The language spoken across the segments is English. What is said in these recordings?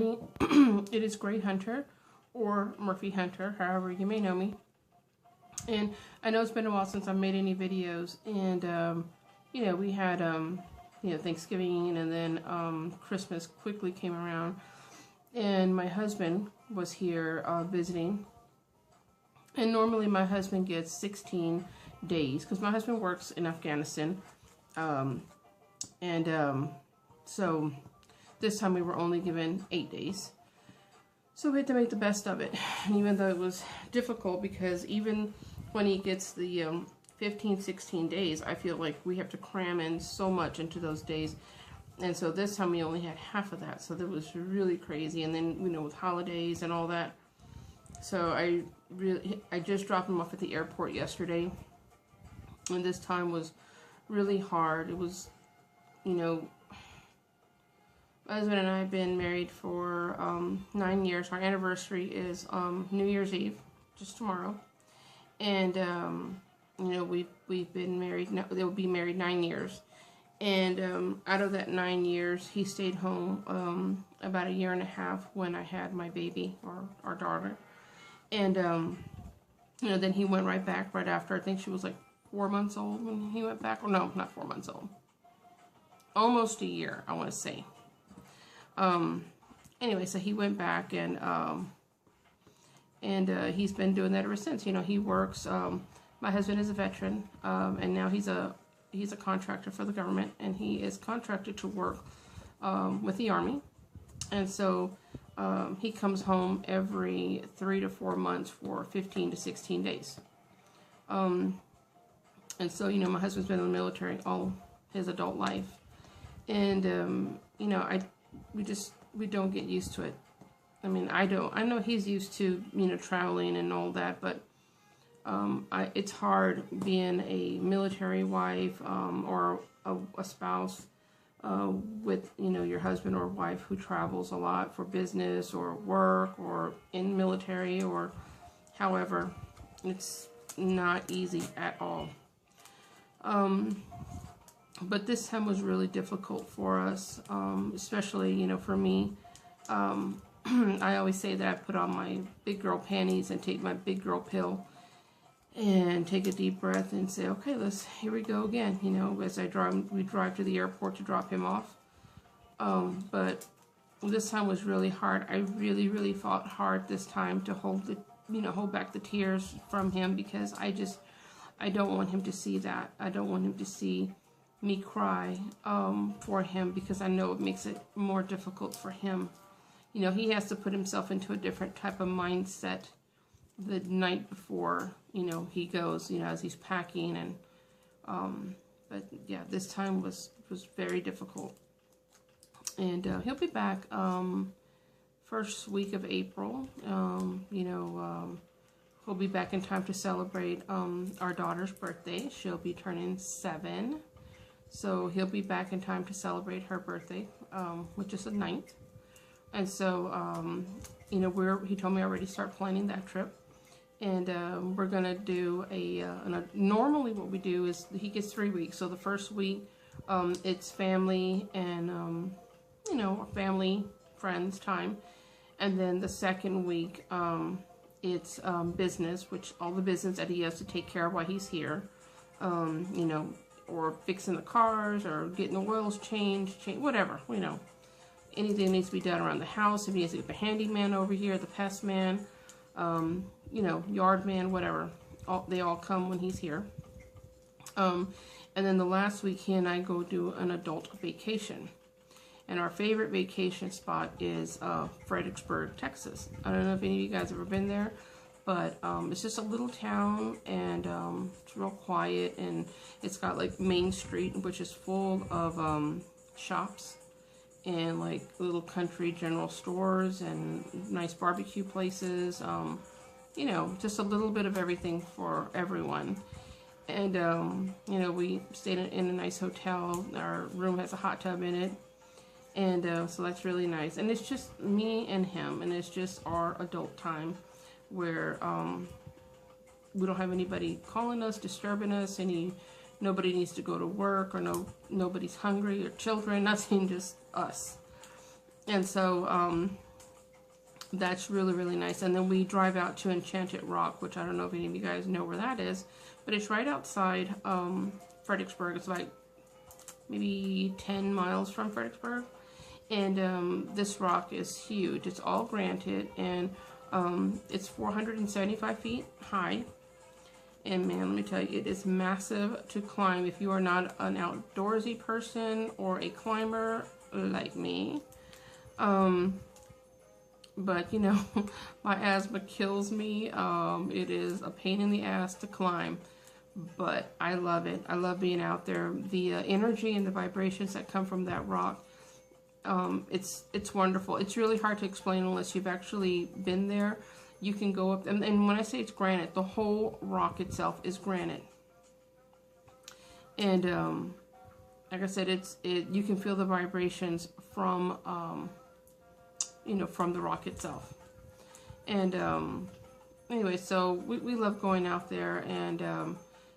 everybody. It is Gray Hunter, or Murphy Hunter, however you may know me. And I know it's been a while since I've made any videos, and you know, we had you know, Thanksgiving, and then Christmas quickly came around, and my husband was here visiting. And normally my husband gets 16 days because my husband works in Afghanistan, so this time we were only given 8 days. So we had to make the best of it, even though it was difficult, because even when he gets the 15, 16 days, I feel like we have to cram in so much into those days. And so this time we only had half of that, so that was really crazy. And then, you know, with holidays and all that. So I just dropped him off at the airport yesterday, and this time was really hard. It was, you know, my husband and I have been married for 9 years. Our anniversary is New Year's Eve, just tomorrow. And you know, we've been married. They'll be married 9 years. And out of that 9 years, he stayed home about a year and a half when I had my baby, or our daughter. And you know, then he went right back right after. I think she was like 4 months old when he went back. Or no, not 4 months old. Almost a year, I want to say. Anyway, so he went back, and he's been doing that ever since. You know, he works. My husband is a veteran, and now he's a contractor for the government, and he is contracted to work with the Army. And so he comes home every 3 to 4 months for 15 to 16 days. And so, you know, my husband's been in the military all his adult life, and you know, we don't get used to it. I mean, I know he's used to, you know, traveling and all that, but it's hard being a military wife or a spouse with, you know, your husband or wife who travels a lot for business or work or in military or however. It's not easy at all. But this time was really difficult for us, especially, you know, for me. I always say that I put on my big girl panties and take my big girl pill and take a deep breath and say, okay, here we go again. You know, as we drive to the airport to drop him off. But this time was really hard. I really fought hard this time to hold back the tears from him, because I don't want him to see that. I don't want him to see me cry for him, because I know it makes it more difficult for him. You know, he has to put himself into a different type of mindset the night before, you know, he goes, you know, as he's packing. And but yeah, this time was very difficult. And he'll be back first week of April. You know, he'll be back in time to celebrate our daughter's birthday. She'll be turning 7. So he'll be back in time to celebrate her birthday, which is the 9th. And so, you know, he told me already start planning that trip. And we're going to do normally what we do is he gets 3 weeks. So the first week, it's family and, you know, family, friends time. And then the second week, it's business, which all the business that he has to take care of while he's here. You know, or fixing the cars, or getting the oils changed, whatever, you know. Anything needs to be done around the house. If he needs to get the handyman over here, the pest man, you know, yard man, whatever. They all come when he's here. And then the last week, he and I go do an adult vacation. And our favorite vacation spot is Fredericksburg, Texas. I don't know if any of you guys have ever been there, but it's just a little town, and it's real quiet, and it's got like Main Street, which is full of shops and like little country general stores and nice barbecue places. You know, just a little bit of everything for everyone. And you know, we stayed in a nice hotel. Our room has a hot tub in it, and so that's really nice. And it's just me and him, and it's just our adult time, where we don't have anybody calling us, disturbing us. Nobody needs to go to work, or nobody's hungry, or children, nothing, just us. And so That's really, really nice. And then we drive out to Enchanted Rock, which I don't know if any of you guys know where that is, but it's right outside Fredericksburg. It's like maybe 10 miles from Fredericksburg. And this rock is huge. It's all granite, and it's 475 feet high. And man, let me tell you, it is massive to climb. If you are not an outdoorsy person or a climber like me, but you know, my asthma kills me. It is a pain in the ass to climb, but I love it. I love being out there. The energy and the vibrations that come from that rock, it's wonderful. It's really hard to explain unless you've actually been there. You can go up, and when I say it's granite, the whole rock itself is granite. And like I said, you can feel the vibrations from you know, from the rock itself. And anyway, so we love going out there, and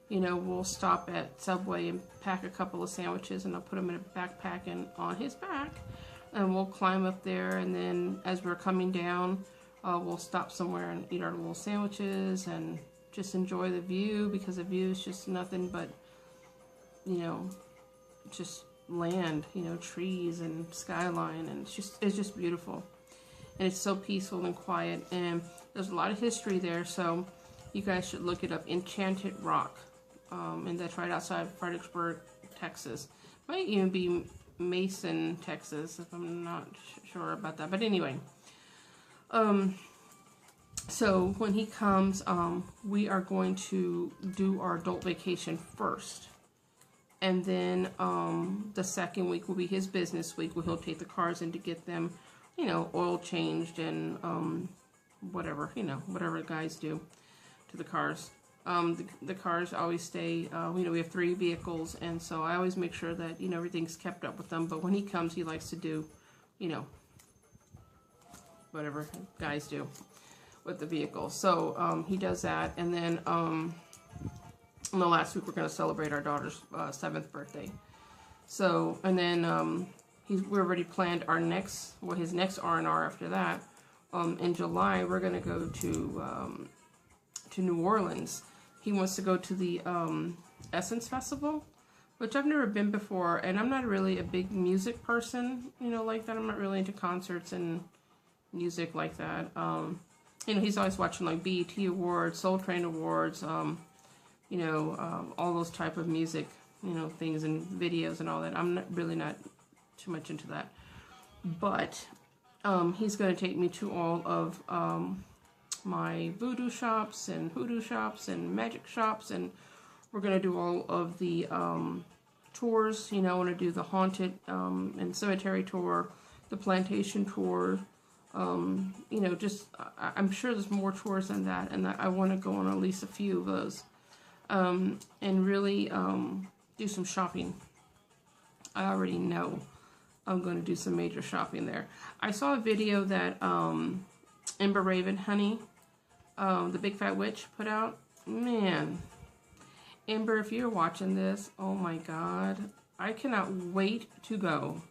you know, we'll stop at Subway and pack a couple of sandwiches, and I'll put them in a backpack and on his back, and we'll climb up there. And then as we're coming down, we'll stop somewhere and eat our little sandwiches and just enjoy the view, because the view is just nothing but, you know, just land, you know, trees and skyline, and it's just beautiful. And it's so peaceful and quiet, and there's a lot of history there, so you guys should look it up. Enchanted Rock, and that's right outside Fredericksburg, Texas. Might even be Mason, Texas, if I'm not sure about that, but anyway. So when he comes, we are going to do our adult vacation first. And then, the second week will be his business week, where he'll take the cars in to get them, you know, oil changed and, whatever, you know, whatever guys do to the cars. The cars always stay, you know, we have 3 vehicles, and so I always make sure that, you know, everything's kept up with them. But when he comes, he likes to do, you know, whatever guys do with the vehicle. So he does that, and then in the last week we're going to celebrate our daughter's 7th birthday. So, and then we already planned our next, well, his next R&R after that. In July we're going to go to New Orleans. He wants to go to the Essence Festival, which I've never been before, and I'm not really a big music person, you know, like that. I'm not really into concerts and music like that. You know, he's always watching like BET Awards, Soul Train Awards, you know, all those type of music, you know, things and videos and all that. I'm really not too much into that. But he's going to take me to all of my voodoo shops and hoodoo shops and magic shops, and we're going to do all of the tours. You know, I want to do the haunted and cemetery tour, the plantation tour. You know, just, I'm sure there's more tours than that, and I want to go on at least a few of those, and really do some shopping. I already know I'm going to do some major shopping there. I saw a video that Ember Raven Honey, the Big Fat Witch, put out. Man, Ember, if you're watching this, oh my God, I cannot wait to go.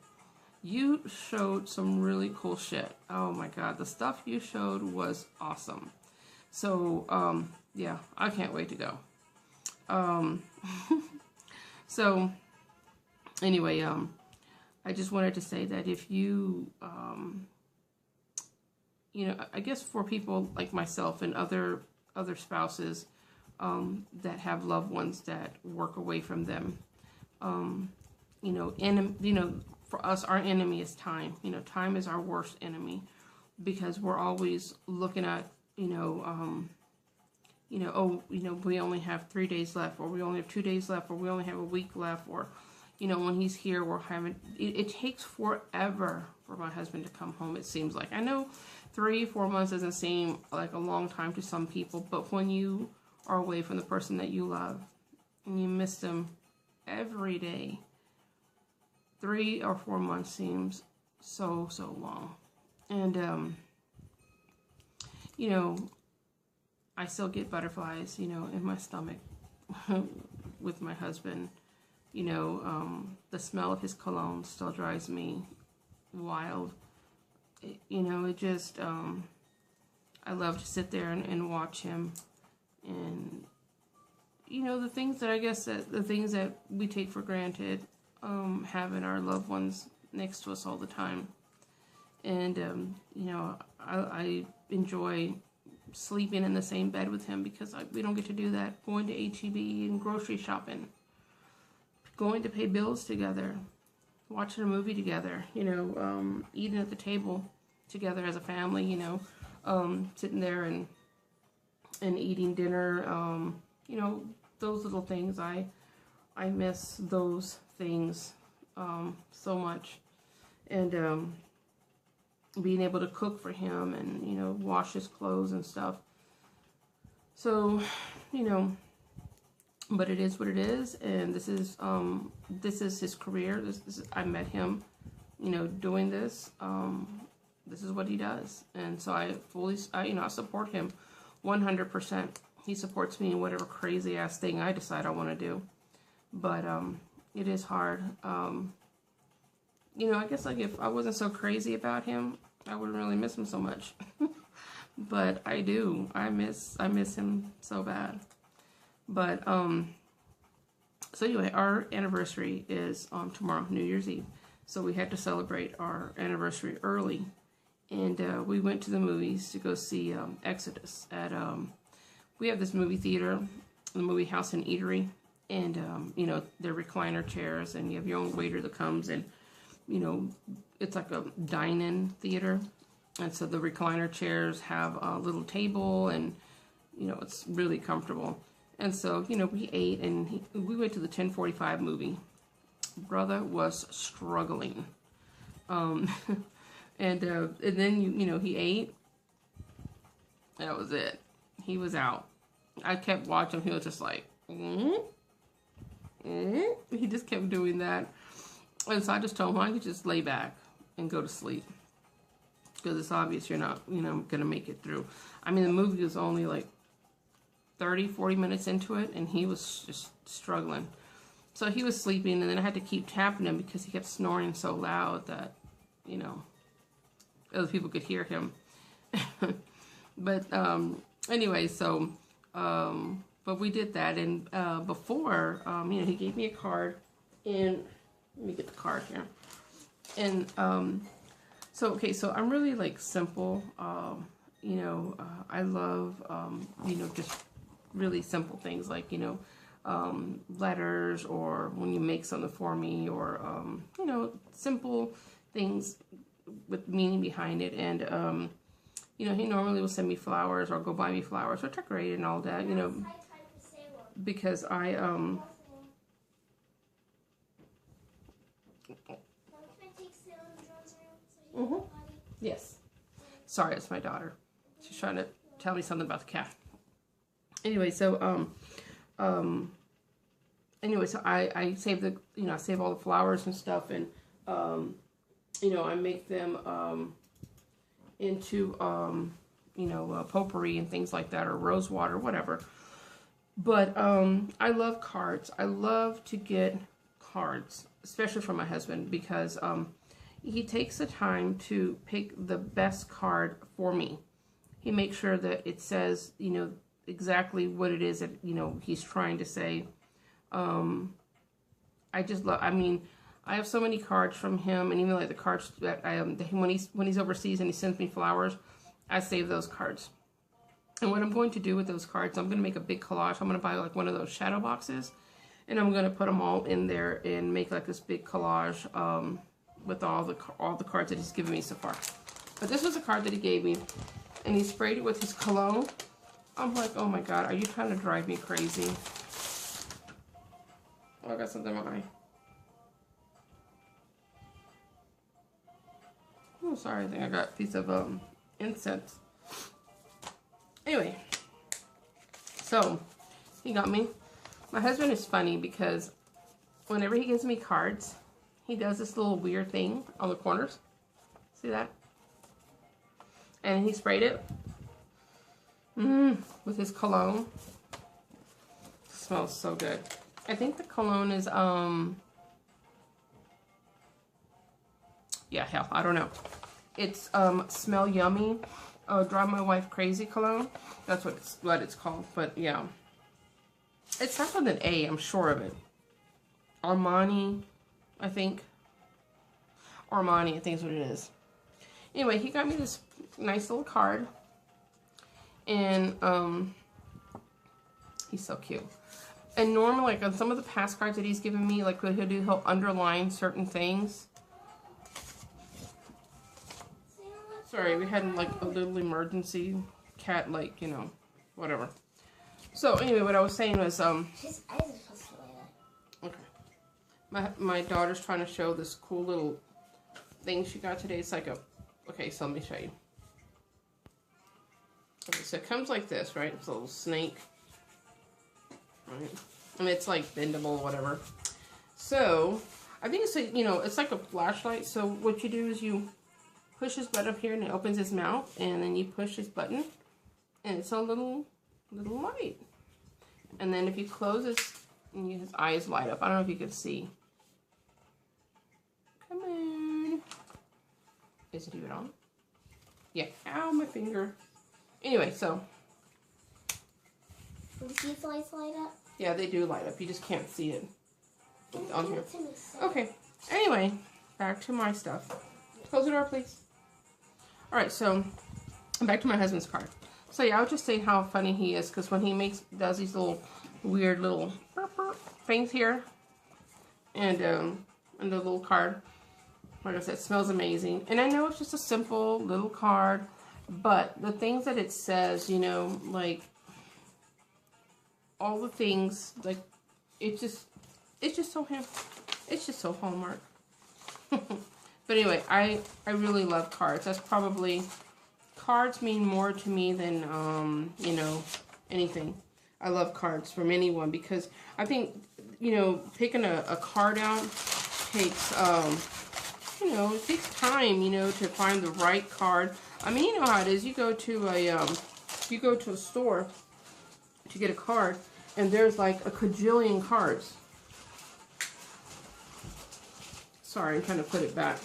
You showed some really cool shit. Oh my God, the stuff you showed was awesome. So, yeah, I can't wait to go. So, anyway, I just wanted to say that if you, you know, I guess for people like myself and other spouses that have loved ones that work away from them, you know, for us, our enemy is time. You know, time is our worst enemy, because we're always looking at, you know, oh, you know, we only have 3 days left, or we only have 2 days left, or we only have a week left, or, you know, when he's here, we're having, it takes forever for my husband to come home, it seems like. I know 3-4 months doesn't seem like a long time to some people, but when you are away from the person that you love, and you miss them every day, 3 or 4 months seems so long. And, you know, I still get butterflies, you know, in my stomach with my husband. You know, the smell of his cologne still drives me wild. you know, it just, I love to sit there and watch him. And, you know, the things that I guess that the things that we take for granted, having our loved ones next to us all the time. And, you know, I enjoy sleeping in the same bed with him because we don't get to do that. Going to H-E-B and grocery shopping. Going to pay bills together. Watching a movie together. You know, eating at the table together as a family, you know. Sitting there and eating dinner. You know, those little things. I miss those things so much. And, being able to cook for him and, you know, wash his clothes and stuff. So, you know, but it is what it is, and this is his career. This is, I met him, you know, doing this. This is what he does, and so I you know, I support him 100%. He supports me in whatever crazy ass thing I decide I want to do. But it is hard. You know, I guess like if I wasn't so crazy about him, I wouldn't really miss him so much. But I do. I miss him so bad. But so anyway, our anniversary is tomorrow, New Year's Eve. So we had to celebrate our anniversary early, and we went to the movies to go see Exodus at we have this movie theater, the movie house and eatery, and you know, they're recliner chairs, and you have your own waiter that comes and, you know, it's like a dine-in theater. And so the recliner chairs have a little table and, you know, it's really comfortable. And so, you know, we ate and we went to the 10:45 movie. Brother was struggling. And then, you know, he ate. That was it. He was out. I kept watching. He was just like, He just kept doing that. And so I just told him I could just lay back and go to sleep. Because it's obvious you're not, you know, going to make it through. I mean, the movie was only like 30, 40 minutes into it, and he was just struggling. So he was sleeping, and then I had to keep tapping him because he kept snoring so loud that, you know, other people could hear him. But anyway, so, but we did that. And before, you know, he gave me a card, and let me get the card here. And so, okay, so I'm really like simple. You know, I love, you know, just really simple things like, you know, letters, or when you make something for me, or, you know, simple things with meaning behind it. And, you know, he normally will send me flowers or go buy me flowers, which are great and all that, you know, because I, yes. Sorry, it's my daughter. She's trying to tell me something about the cat. Anyway, so anyway, so I save the, you know, I save all the flowers and stuff, and you know, I make them into you know, potpourri and things like that, or rose water, whatever. But I love cards. I love to get cards, especially for my husband, because he takes the time to pick the best card for me. He makes sure that it says, you know, exactly what it is that, you know, he's trying to say. I just love, I mean, I have so many cards from him, and even like the cards that when he's overseas and he sends me flowers, I save those cards. And what I'm going to do with those cards, I'm going to make a big collage. I'm going to buy like one of those shadow boxes, and I'm going to put them all in there and make like this big collage with all the cards that he's given me so far. But this was a card that he gave me, and he sprayed it with his cologne. I'm like, oh my God, are you trying to drive me crazy? Oh, I got something in my eye. Oh, sorry, I think I got a piece of incense. Anyway, so he got me. My husband is funny because whenever he gives me cards, he does this little weird thing on the corners. See that? And he sprayed it with his cologne. It smells so good. I think the cologne is, yeah, hell, I don't know. It's Smell Yummy, Drive My Wife Crazy cologne. That's what it's called. But yeah, it starts with an A. I'm sure of it. Armani, I think. Armani, I think is what it is. Anyway, he got me this nice little card, and he's so cute. And normally, like on some of the past cards that he's given me, like what he'll do, he'll underline certain things. Sorry, we had like a little emergency cat, like, you know, whatever. So anyway, what I was saying was, His eyes are supposed to light up. okay. My daughter's trying to show this cool little thing she got today. It's like a, okay, so let me show you. Okay, so it comes like this, right? It's a little snake. Right? And it's like bendable or whatever. So, I think it's like, you know, it's like a flashlight. So what you do is you push his button up here and it opens his mouth, and then you push his button and it's a little light. And then if you close his eyes light up. I don't know if you can see. Come on. Is it even on? Yeah. Ow, my finger. Anyway, so. Do these lights light up? Yeah, they do light up. You just can't see it on here. Okay. Anyway, back to my stuff. Close the door, please. Alright, so back to my husband's card. So yeah, I was just saying how funny he is, because when he does these little weird little things here, and the little card, like I said, smells amazing. And I know it's just a simple little card, but the things that it says, you know, like all the things, like it's just so him. It's just so Hallmark. But anyway, I really love cards. That's probably, cards mean more to me than, you know, anything. I love cards from anyone, because I think, you know, picking a card out takes, you know, it takes time, you know, to find the right card. I mean, you know how it is. You go to a store to get a card, and there's like a cajillion cards. Sorry, I'm trying to put it back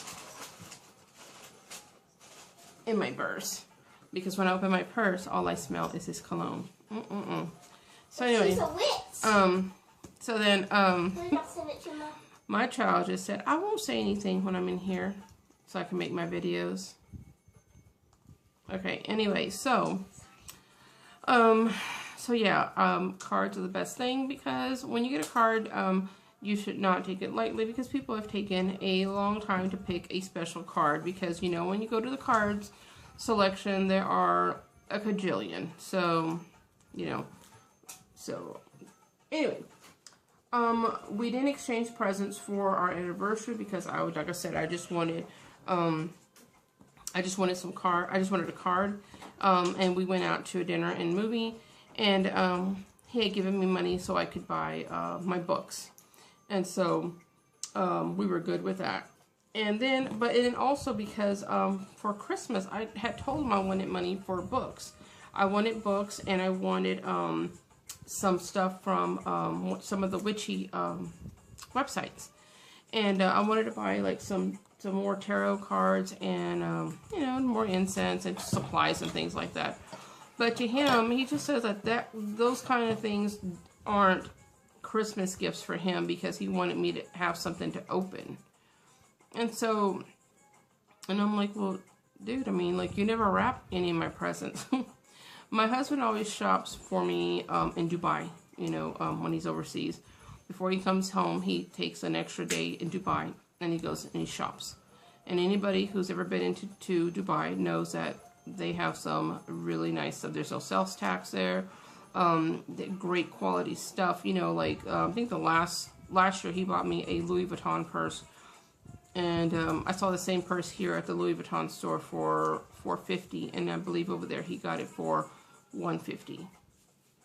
in my purse, because when I open my purse, all I smell is his cologne. So anyway, she's a witch. So then, my child just said, I won't say anything when I'm in here, so I can make my videos. Okay, anyway, so yeah, cards are the best thing, because when you get a card, you should not take it lightly, because people have taken a long time to pick a special card, because, you know, when you go to the cards selection, there are a cajillion. So, you know, so anyway, we didn't exchange presents for our anniversary, because like I said, I just wanted some card. I just wanted a card, and we went out to a dinner and movie, and he had given me money so I could buy my books. And so we were good with that. And then, but then also because for Christmas, I had told him I wanted money for books. I wanted books, and I wanted some stuff from some of the witchy websites. And I wanted to buy like some more tarot cards, and you know, more incense and supplies and things like that. But to him, he just says that those kind of things aren't Christmas gifts for him, because he wanted me to have something to open. And so, and I'm like, well, dude, I mean, like, you never wrap any of my presents. My husband always shops for me in Dubai, you know, when he's overseas. Before he comes home, he takes an extra day in Dubai, and he goes and he shops. And anybody who's ever been into Dubai knows that they have some really nice stuff. There's no sales tax there. Great quality stuff, you know, like, I think the last year he bought me a Louis Vuitton purse, and I saw the same purse here at the Louis Vuitton store for $450, and I believe over there he got it for $150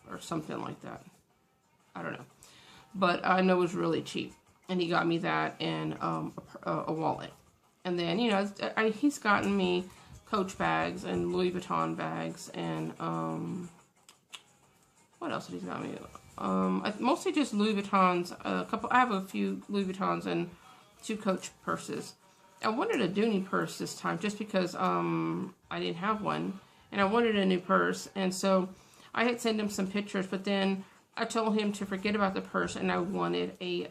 or something like that. I don't know, but I know it was really cheap, and he got me that and a wallet. And then, you know, he's gotten me Coach bags and Louis Vuitton bags, and what else did he got me? Mostly just Louis Vuittons. I have a few Louis Vuittons and 2 Coach purses. I wanted a Dooney purse this time just because I didn't have one. And I wanted a new purse. And so I had sent him some pictures, but then I told him to forget about the purse, and I wanted a,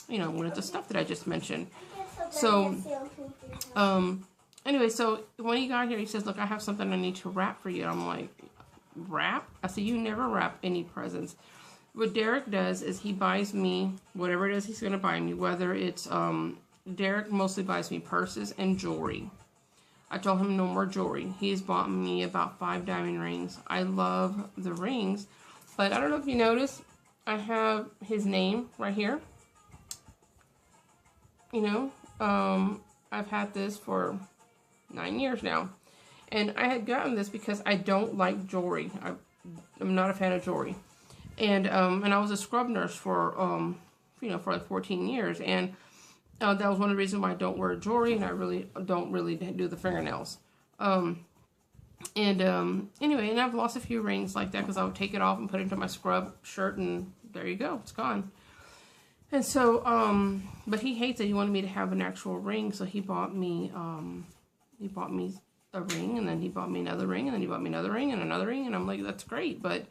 you know, one of the stuff that I just mentioned. So, anyway, so when he got here, he says, look, I have something I need to wrap for you. I'm like, wrap? I said, you never wrap any presents. What Derek does is he buys me whatever it is he's going to buy me, whether it's, Derek mostly buys me purses and jewelry. I told him no more jewelry. He's bought me about 5 diamond rings. I love the rings, but I don't know if you noticed, I have his name right here. You know, I've had this for 9 years now. And I had gotten this because I don't like jewelry. I'm not a fan of jewelry. And I was a scrub nurse for, you know, for like 14 years. And that was one of the reasons why I don't wear jewelry, and I really don't do the fingernails. Anyway, and I've lost a few rings like that because I would take it off and put it into my scrub shirt, and there you go, it's gone. And so, but he hates it. He wanted me to have an actual ring, so he bought me a ring, and then he bought me another ring, and then he bought me another ring and another ring, and I'm like, that's great, but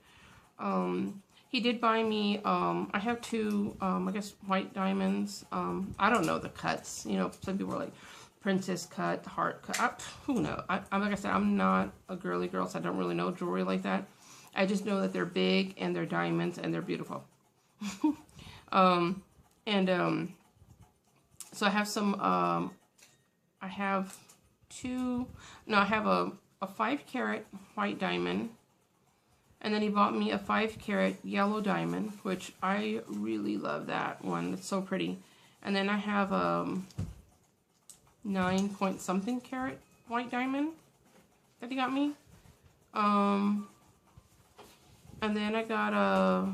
he did buy me, I have 2, I guess, white diamonds. I don't know the cuts. You know, some people are like, princess cut, heart cut. Who knows? Like I said, I'm not a girly girl, so I don't really know jewelry like that. I just know that they're big, and they're diamonds, and they're beautiful. So I have some, I have a 5-carat white diamond. And then he bought me a 5-carat yellow diamond, which I really love that one. It's so pretty. And then I have a 9-point-something carat white diamond that he got me. And then I got a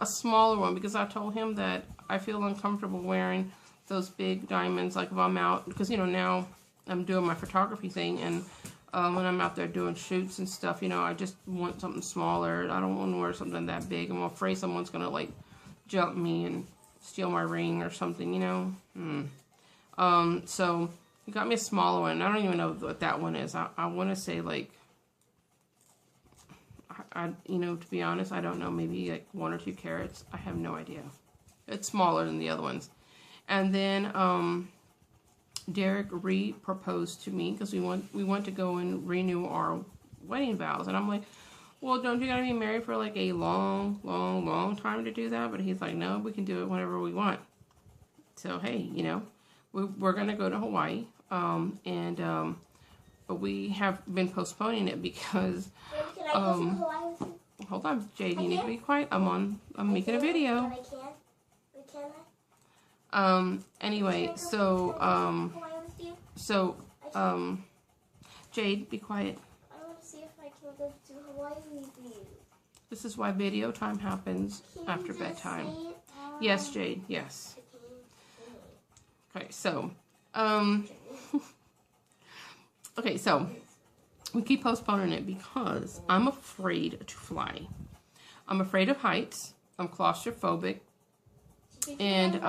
smaller one because I told him that I feel uncomfortable wearing those big diamonds, like if I'm out, because, you know, now I'm doing my photography thing, and when I'm out there doing shoots and stuff, you know, I just want something smaller. I don't want to wear something that big. I'm afraid someone's going to, like, jump me and steal my ring or something, you know. So he got me a smaller one. I don't even know what that one is. I want to say, like, you know, to be honest, I don't know, maybe like 1 or 2 carats. I have no idea. It's smaller than the other ones. And then Derek proposed to me because we want to go and renew our wedding vows. And I'm like, well, don't you gotta be married for like a long time to do that? But he's like, no, we can do it whenever we want. So hey, you know, we're gonna go to Hawaii. But we have been postponing it because Can I go to Hawaii with you? hold on, Jade, you need to be quiet. I'm making a video. Can I? Anyway, Jade, be quiet. I want to see if I can go to Hawaii with you. This is why video time happens after bedtime. Yes, Jade, yes. Okay, so, okay, so we keep postponing it because I'm afraid to fly. I'm afraid of heights. I'm claustrophobic. And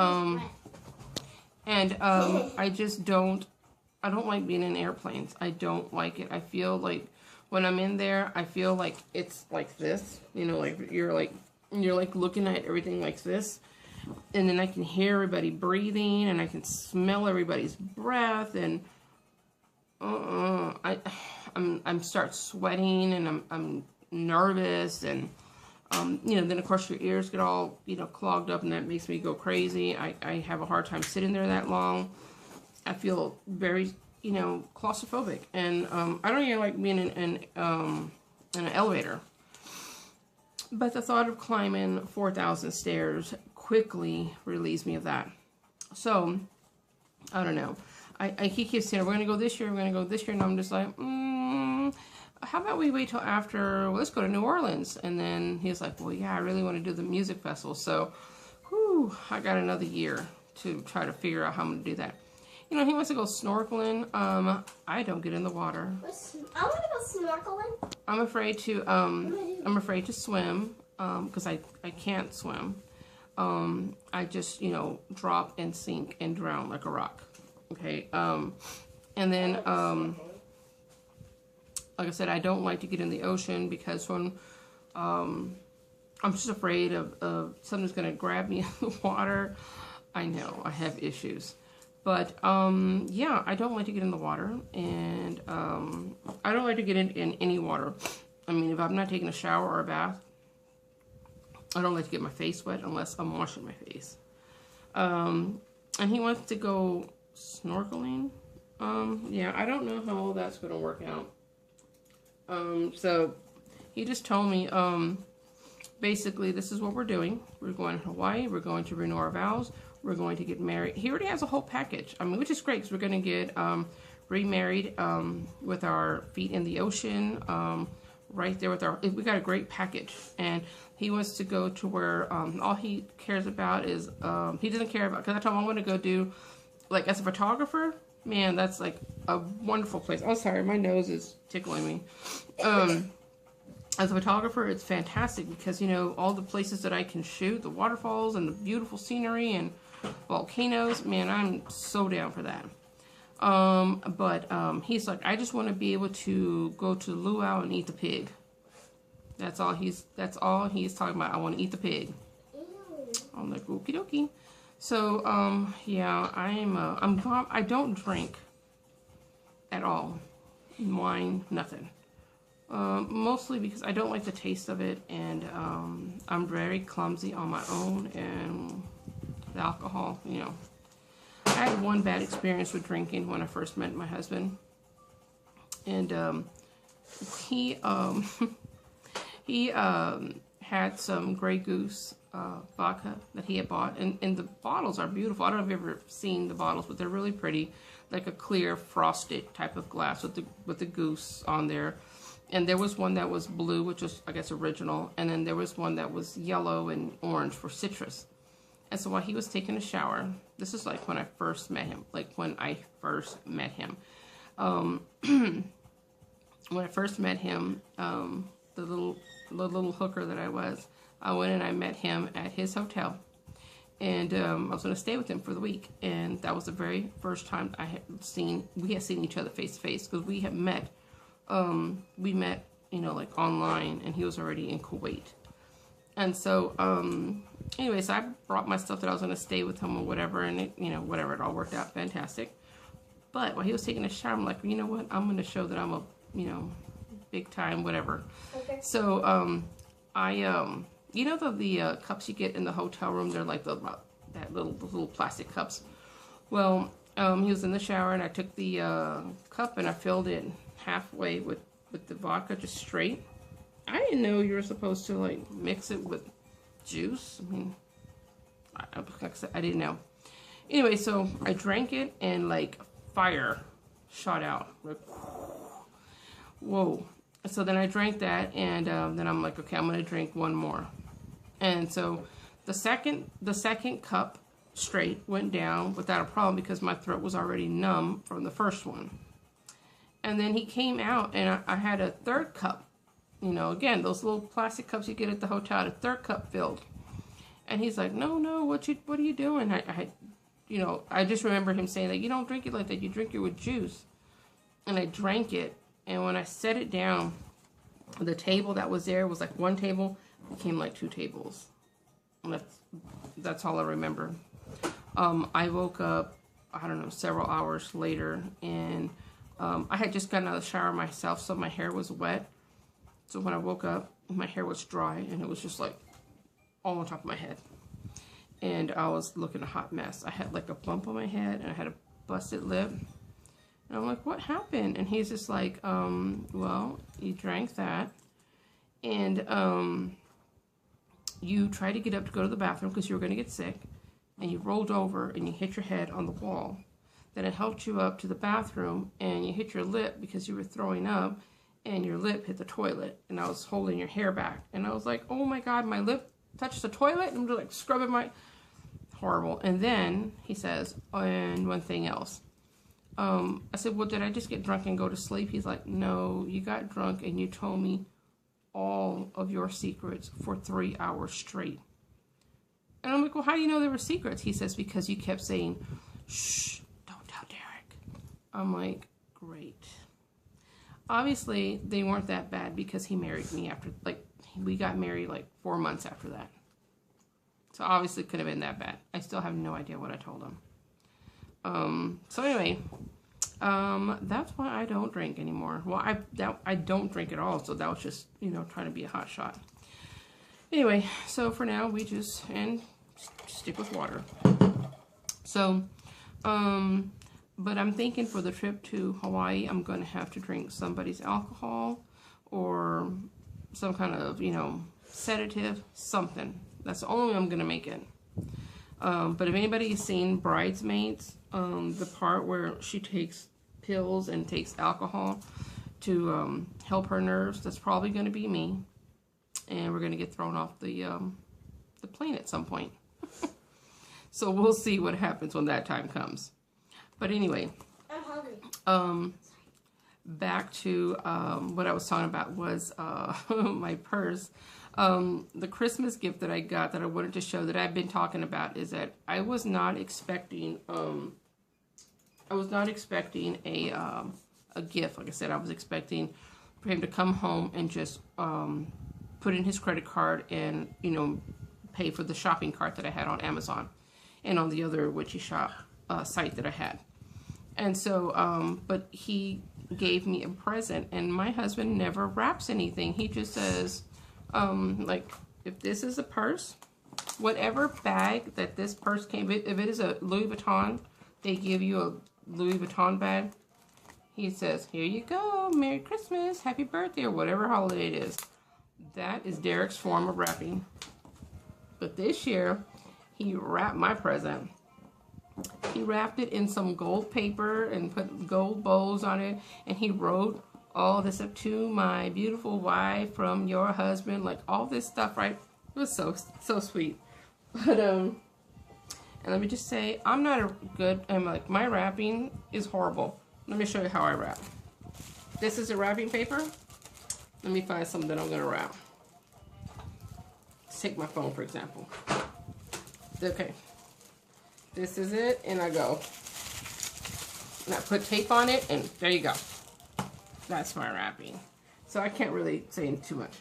I just don't like being in airplanes. I don't like it. I feel like when I'm in there, I feel like it's like this, you know, like you're looking at everything like this, and then I can hear everybody breathing, and I can smell everybody's breath, and I'm start sweating, and I'm nervous, and you know, then of course your ears get all, you know, clogged up, and that makes me go crazy. I have a hard time sitting there that long. I feel very, you know, claustrophobic, and I don't even like being in an elevator. But the thought of climbing 4,000 stairs quickly relieves me of that. So I don't know. He keeps saying, we're gonna go this year, we're gonna go this year, and I'm just like, how about we wait till after, well, let's go to New Orleans. And then he's like, well, yeah, I really want to do the music festival. So, whew, I got another year to try to figure out how I'm going to do that. You know, he wants to go snorkeling. I don't get in the water. I want to go snorkeling. I'm afraid to swim, because I can't swim. I just, you know, drop and sink and drown like a rock. Okay. And then, like I said, I don't like to get in the ocean because when, I'm just afraid of something's going to grab me in the water. I know I have issues, but, yeah, I don't like to get in the water, and, I don't like to get in any water. I mean, if I'm not taking a shower or a bath, I don't like to get my face wet unless I'm washing my face. And he wants to go snorkeling. Yeah, I don't know how all that's going to work out. So he just told me, basically this is what we're doing. We're going to Hawaii. We're going to renew our vows. We're going to get married. He already has a whole package. I mean, which is great because we're going to get, remarried, with our feet in the ocean, right there with our, we got a great package. And he wants to go to where, all he cares about is, he doesn't care about, because I told him I want to go do, like, as a photographer, man, that's like a wonderful place. Oh, sorry, my nose is tickling me. As a photographer, it's fantastic because, you know, all the places that I can shoot, the waterfalls and the beautiful scenery and volcanoes, man, I'm so down for that. He's like, I just want to be able to go to luau and eat the pig. That's all he's talking about. I want to eat the pig. I'm like, okie dokie. So, yeah, I don't drink at all. Wine, nothing. Mostly because I don't like the taste of it, and, I'm very clumsy on my own, and the alcohol, you know. I had one bad experience with drinking when I first met my husband, and, he had some Grey Goose, vodka that he had bought, and the bottles are beautiful. I don't know if you've ever seen the bottles, but they're really pretty, like a clear frosted type of glass with the goose on there. And there was one that was blue, which was, I guess, original, and then there was one that was yellow and orange for citrus. And so while he was taking a shower, this is like when I first met him, when I first met him, the little hooker that I was, I went and I met him at his hotel, and I was going to stay with him for the week. And that was the very first time we had seen each other face to face, because we met, you know, like online, and he was already in Kuwait. And so, anyways, I brought my stuff that I was going to stay with him or whatever, and it, you know, whatever, it all worked out fantastic. But while he was taking a shower, I'm like, you know what, I'm going to show that I'm a, you know, big time, whatever. Okay. So, you know the cups you get in the hotel room, they're like the little plastic cups. Well, he was in the shower, and I took the cup and I filled it halfway with the vodka, just straight. I didn't know you were supposed to like mix it with juice. I mean, I didn't know. Anyway, so I drank it, and like fire shot out. Like, whoa. So then I drank that, and then I'm like, okay, I'm gonna drink one more. And so the second cup straight went down without a problem, because my throat was already numb from the first one. And then he came out, and I had a third cup. You know, again, those little plastic cups you get at the hotel, a third cup filled. And he's like, no, what are you doing? You know, I just remember him saying that you don't drink it like that, you drink it with juice. And I drank it, and when I set it down, the table that was there was like one table, became like two tables. And that's all I remember. I woke up, I don't know, several hours later, and I had just gotten out of the shower myself, so my hair was wet. So when I woke up, my hair was dry, and it was just like all on top of my head. And I was looking a hot mess. I had like a bump on my head, and I had a busted lip. And I'm like, what happened? And he's just like, well, you drank that, and you tried to get up to go to the bathroom because you were going to get sick, and you rolled over and you hit your head on the wall. Then it helped you up to the bathroom, and you hit your lip because you were throwing up, and your lip hit the toilet, and I was holding your hair back. And I was like, oh my God, my lip touched the toilet? And I'm just like scrubbing my... Horrible. And then he says, and one thing else. I said, well, did I just get drunk and go to sleep? He's like, no, you got drunk and you told me all of your secrets for 3 hours straight. And I'm like, well, how do you know there were secrets? He says, because you kept saying, shh, don't tell Derek. I'm like, great. Obviously, they weren't that bad because he married me after, like, we got married like 4 months after that. So obviously it could have been that bad. I still have no idea what I told him. So anyway, that's why I don't drink anymore. Well, I don't drink at all. So that was just, you know, trying to be a hot shot. Anyway, so for now we just, and stick with water. So, but I'm thinking for the trip to Hawaii, I'm going to have to drink somebody's alcohol or some kind of, you know, sedative, something. That's the only way I'm going to make it. But if anybody has seen Bridesmaids, the part where she takes pills and takes alcohol to help her nerves, that's probably going to be me. And we're going to get thrown off the plane at some point. So we'll see what happens when that time comes. But anyway, I'm hungry. Back to what I was talking about was my purse. The Christmas gift that I got that I wanted to show that I've been talking about is that I was not expecting a gift. Like I said, I was expecting for him to come home and just put in his credit card and, you know, pay for the shopping cart that I had on Amazon and on the other Witchy Shop site that I had. And so, but he gave me a present, and my husband never wraps anything. He just says, like, if this is a purse, whatever bag that this purse came, if it is a Louis Vuitton, they give you a Louis Vuitton bag. He says, here you go, Merry Christmas, Happy Birthday, or whatever holiday it is. That is Derek's form of wrapping. But this year, he wrapped my present. He wrapped it in some gold paper and put gold bows on it. And he wrote all this up to my beautiful wife from your husband. Like all this stuff, right? It was so sweet. But, and let me just say, I'm not a good, like my wrapping is horrible. Let me show you how I wrap. This is a wrapping paper. Let me find something that I'm going to wrap. Let's take my phone, for example. Okay. This is it, and I go. And I put tape on it, and there you go. That's my wrapping. So I can't really say too much.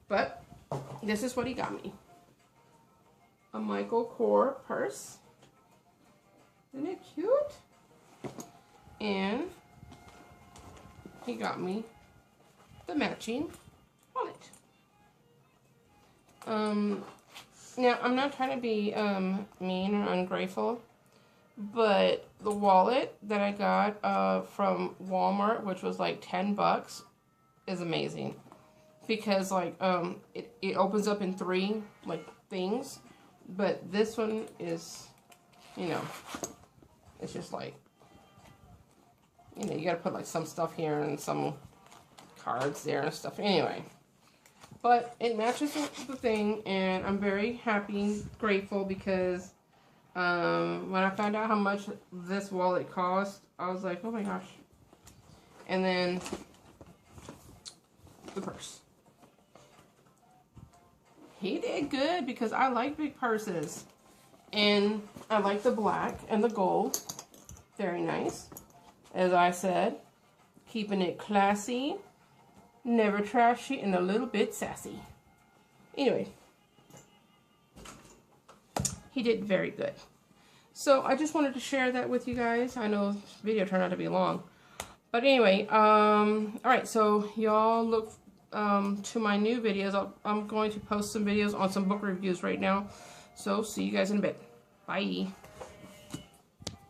But this is what he got me. A Michael Kors purse. Isn't it cute? And he got me the matching wallet. Now, I'm not trying to be mean or ungrateful, but the wallet that I got from Walmart, which was like 10 bucks, is amazing. Because like it opens up in 3 like things, but this one is, you know, it's just like, you know, you gotta put like some stuff here and some cards there and stuff. Anyway. But it matches the thing, and I'm very happy and grateful because when I found out how much this wallet cost, I was like, oh my gosh. And then the purse. He did good because I like big purses. And I like the black and the gold. Very nice. As I said, keeping it classy. Never trashy, and a little bit sassy. Anyway, he did very good. So I just wanted to share that with you guys. I know this video turned out to be long. But anyway, alright, so y'all look to my new videos. I'm going to post some videos on some book reviews right now. So see you guys in a bit. Bye.